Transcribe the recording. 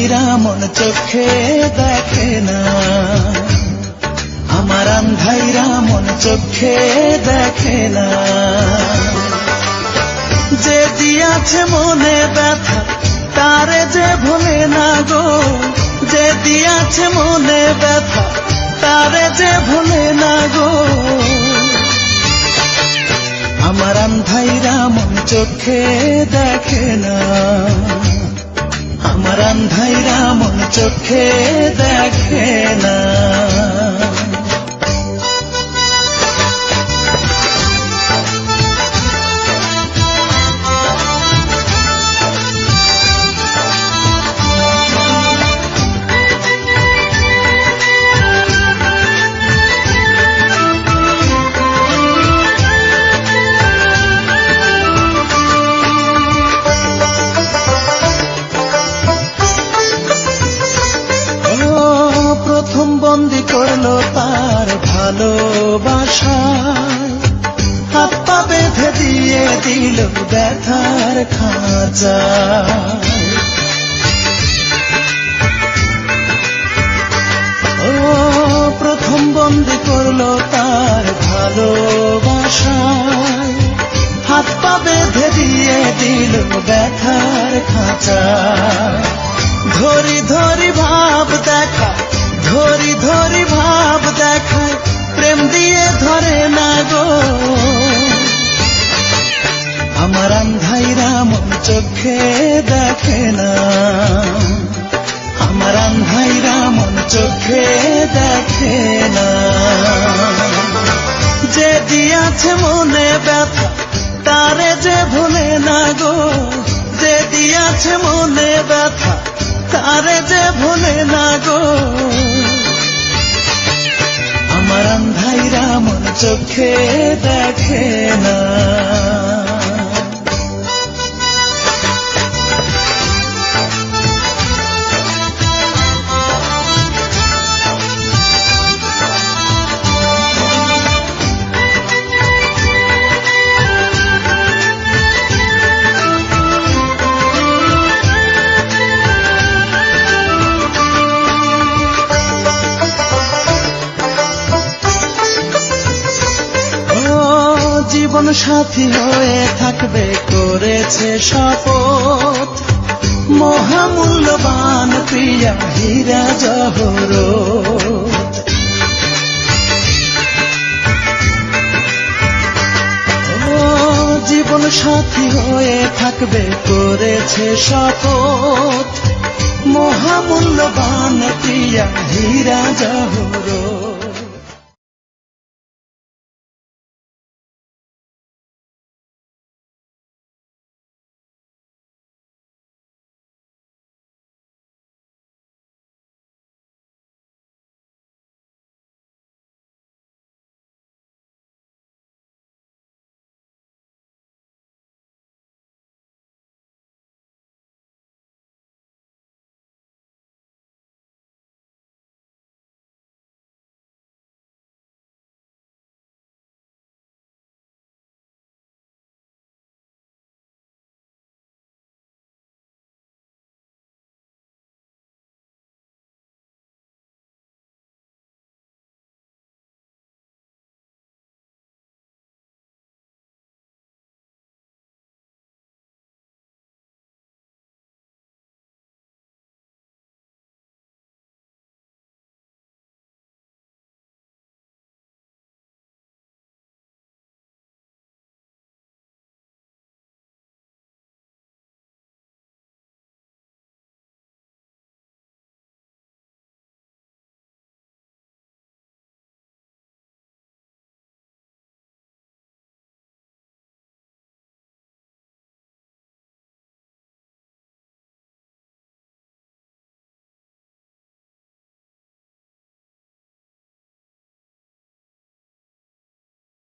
আন্ধাইরা মন চোখে দেখে না, আমার আন্ধাইরা মন চোখে দেখে না। যে দিয়াছে মনে ব্যথা তারে যে ভোলে না গো, যে দিয়াছে মনে ব্যথা তারে যে ভোলে না গো। আমার আন্ধাইরা মন চোখে দেখে না, আমার আন্ধাইরা মন চোখে দেখে না। বন্দি করলো তার ভালোবাসায়, হাত পা বেঁধে দিয়ে দিল ব্যথার খাঁচায়। ও প্রথম বন্দি করলো তার ভালোবাসায়, হাত পা বেঁধে দিয়ে দিল ব্যথার খাঁচায়। ধরি ধরি ভাব দেখা, ধরি ধরি ভাব দেখায়, প্রেম দিয়ে ধরে না গো। আমার আন্ধাইরা মন চোখে দেখে না, আমার আন্ধাইরা মন চোখে দেখে না। যে দিয়াছে মনে ব্যথা তারে যে ভোলে না গো, যে দিয়াছে মনে ব্যথা তারে যে ভোলে না গো। আমার আন্ধাইরা মন চোখে দেখে না। জীবন সাথী হয়ে থাকবে করেছে শপথ, মহামূল্যবান প্রিয়া হীরা জহরত। জীবন সাথী হয়ে থাকবে করেছে শপথ, মহামূল্যবান প্রিয়া হীরা জহরত।